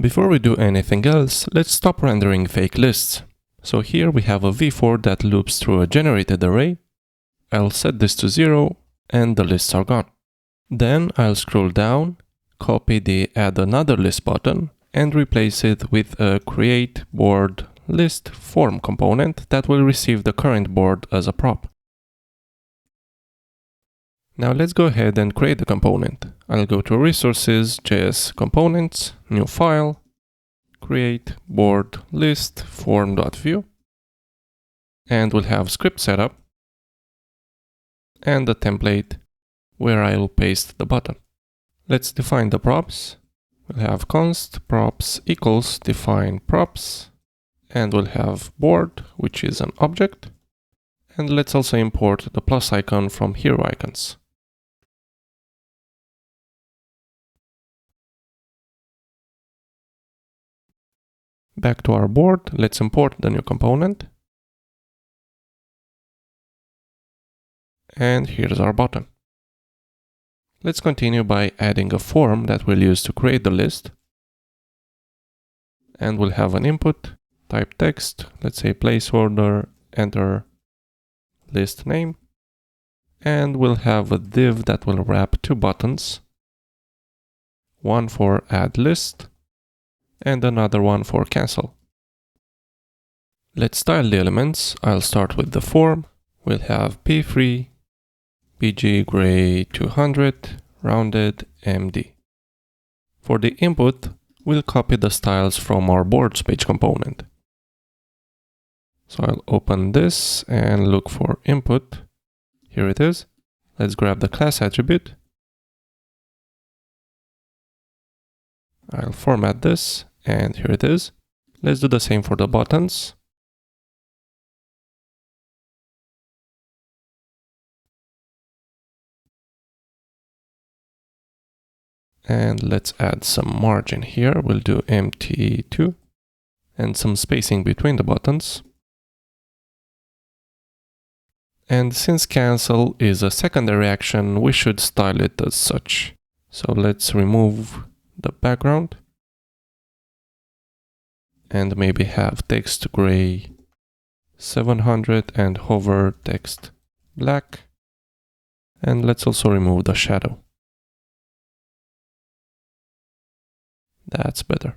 Before we do anything else, let's stop rendering fake lists. So here we have a v-for that loops through a generated array. I'll set this to 0 and the lists are gone. Then I'll scroll down, copy the add another list button and replace it with a create board list form component that will receive the current board as a prop. Now let's go ahead and create the component. I'll go to resources, JS components, new file, create board list form.view, and we'll have script setup and the template where I'll paste the button. Let's define the props. We'll have const props equals define props, and we'll have board, which is an object, and let's also import the plus icon from hero icons. Back to our board, let's import the new component. And here's our button. Let's continue by adding a form that we'll use to create the list. And we'll have an input, type text, let's say placeholder, enter list name. And we'll have a div that will wrap two buttons. One for add list and another one for cancel. Let's style the elements. I'll start with the form. We'll have p3, bg gray 200, rounded MD. For the input, we'll copy the styles from our boards page component. So I'll open this and look for input. Here it is. Let's grab the class attribute. I'll format this, and here it is. Let's do the same for the buttons. And let's add some margin here. We'll do MT2 and some spacing between the buttons. And since cancel is a secondary action, we should style it as such. So let's remove the background and maybe have text gray 700 and hover text black. And let's also remove the shadow. That's better.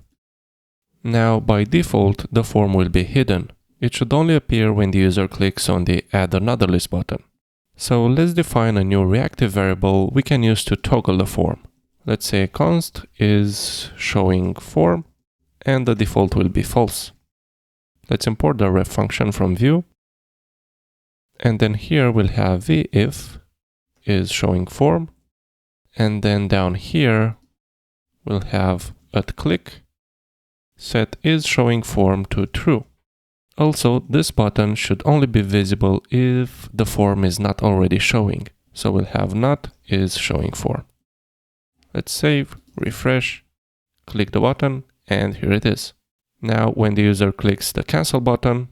Now, by default, the form will be hidden. It should only appear when the user clicks on the Add Another List button. So let's define a new reactive variable we can use to toggle the form. Let's say const is showing form, and the default will be false. Let's import the ref function from view. And then here we'll have if is showing form. And then down here, we'll have at click set is showing form to true. Also, this button should only be visible if the form is not already showing. So we'll have not is showing form. Let's save, refresh, click the button, and here it is. Now, when the user clicks the cancel button,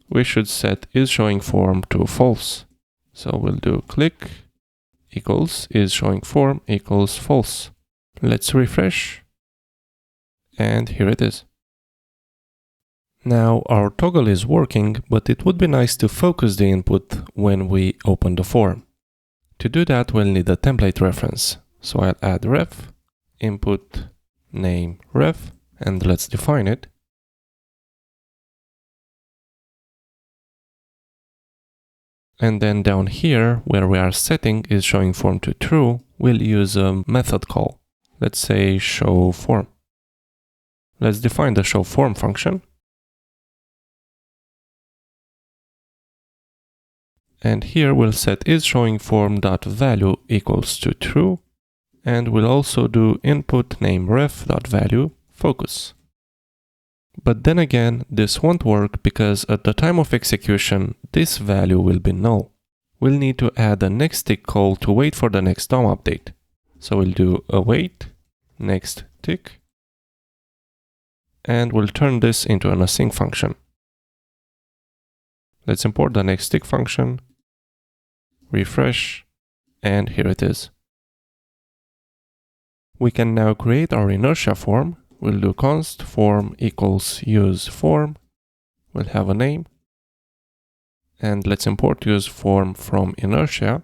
we should set is showing form to false. So we'll do click equals is showing form equals false. Let's refresh. And here it is. Now our toggle is working, but it would be nice to focus the input when we open the form. To do that, we'll need a template reference. So I'll add ref, input name ref, and let's define it. And then down here, where we are setting is showing form to true, we'll use a method call. Let's say show form. Let's define the show form function. And here we'll set is showing form.value equals to true. And we'll also do input name ref.value focus. But then again, this won't work because at the time of execution, this value will be null. We'll need to add a next tick call to wait for the next DOM update. So we'll do await next tick. And we'll turn this into an async function. Let's import the next tick function, refresh, and here it is. We can now create our inertia form. we'll do const form equals use form. We'll have a name. And let's import use form from inertia.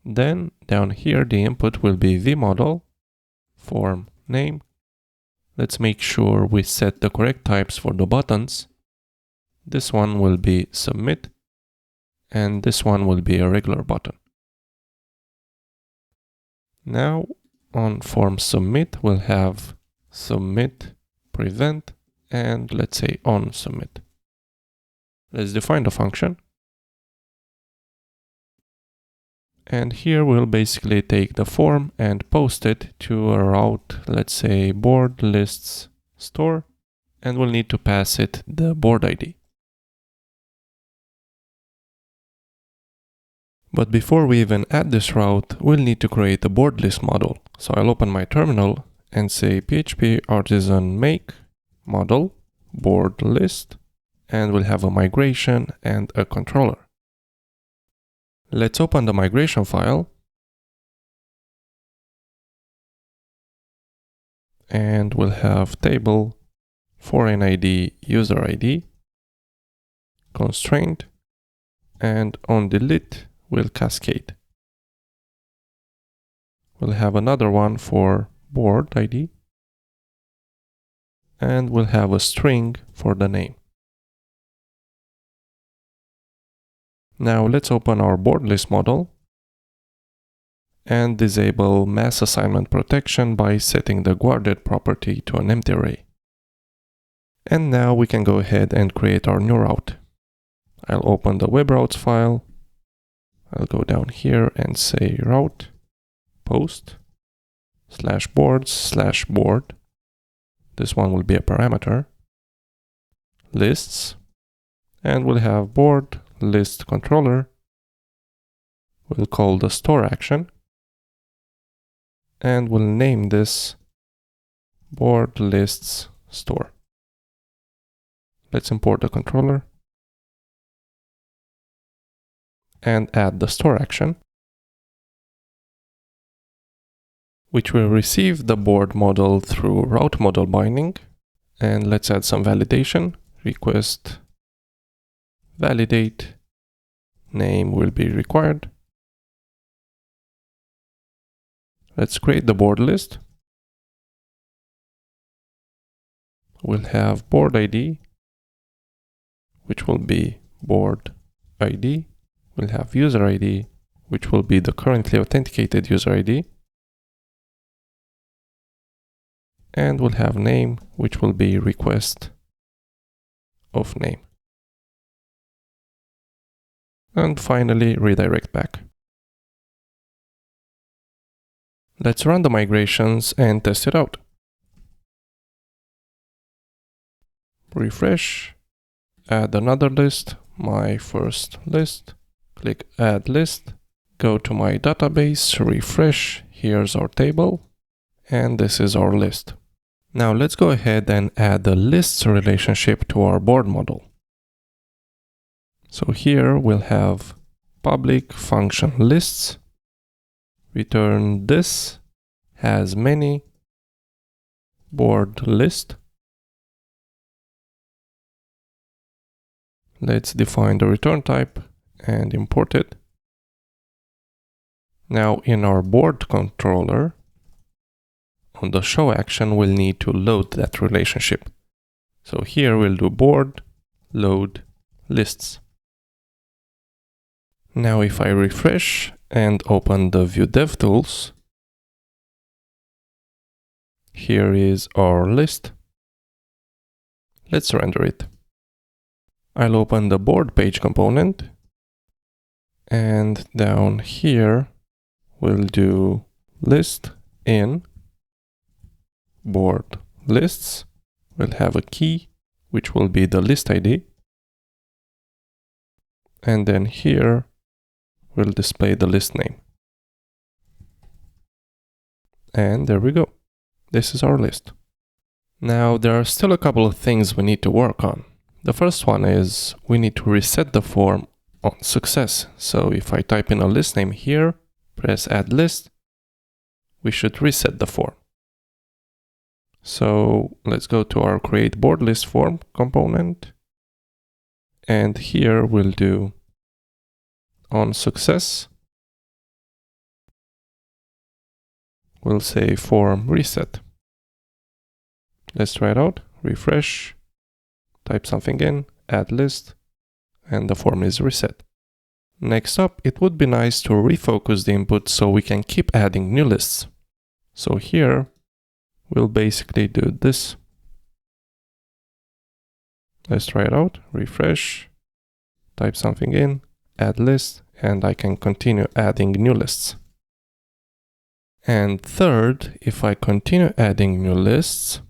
Then down here, the input will be the model, form name. Let's make sure we set the correct types for the buttons. This one will be submit, and this one will be a regular button. Now on form submit, we'll have submit prevent, and let's say on submit. Let's define the function. And here we'll basically take the form and post it to a route, let's say board lists store, and we'll need to pass it the board ID. But before we even add this route, we'll need to create a board list model. So I'll open my terminal and say php artisan make model board list, and we'll have a migration and a controller. Let's open the migration file. And we'll have table foreign ID user ID constraint, and on delete we'll cascade. We'll have another one for board ID, and we'll have a string for the name. Now let's open our board list model and disable mass assignment protection by setting the guarded property to an empty array. And now we can go ahead and create our new route. I'll open the web routes file. I'll go down here and say route post /boards/board. This one will be a parameter. Lists, and we'll have board list controller. We'll call the store action, and we'll name this board lists store. Let's import the controller and add the store action, which will receive the board model through route model binding. And let's add some validation. Request validate name will be required. Let's create the board list. We'll have board ID, which will be board ID. We'll have user ID, which will be the currently authenticated user ID. And we'll have name, which will be request of name. And finally, redirect back. Let's run the migrations and test it out. Refresh, add another list, my first list, click add list, go to my database, refresh, here's our table, and this is our list. Now let's go ahead and add the lists relationship to our board model. So here we'll have public function lists, return this has many board list. Let's define the return type and import it. Now in our board controller, on the show action, we'll need to load that relationship. So here we'll do board load lists. Now if I refresh and open the View DevTools, here is our list. Let's render it. I'll open the board page component, and down here we'll do list in board lists. We'll have a key, which will be the list ID. And then here we'll display the list name. And there we go. This is our list. Now there are still a couple of things we need to work on. The first one is we need to reset the form on success. So if I type in a list name here, press add list, we should reset the form. So let's go to our create board list form component. And here we'll do on success. We'll say form reset. Let's try it out. Refresh, type something in, add list, and the form is reset. Next up, it would be nice to refocus the input so we can keep adding new lists. So here, we'll basically do this. Let's try it out. Refresh, type something in, add list, and I can continue adding new lists. And third, if I continue adding new lists,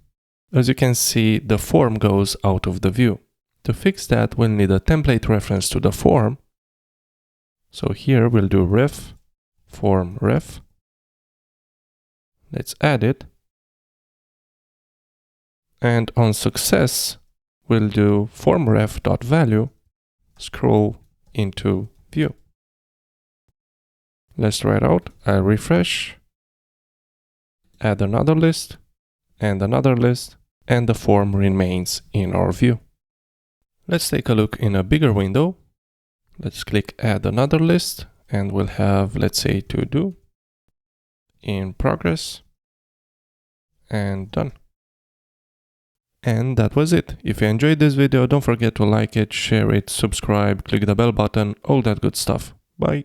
as you can see, the form goes out of the view. To fix that, we'll need a template reference to the form. So here we'll do ref, form ref. Let's add it. And on success, we'll do form ref.value, scroll into view. Let's try it out. I'll refresh, add another list, and another list, and the form remains in our view. Let's take a look in a bigger window. Let's click add another list, and we'll have, let's say, to do, in progress, and done. And that was it. If you enjoyed this video, don't forget to like it, share it, subscribe, click the bell button, all that good stuff. Bye.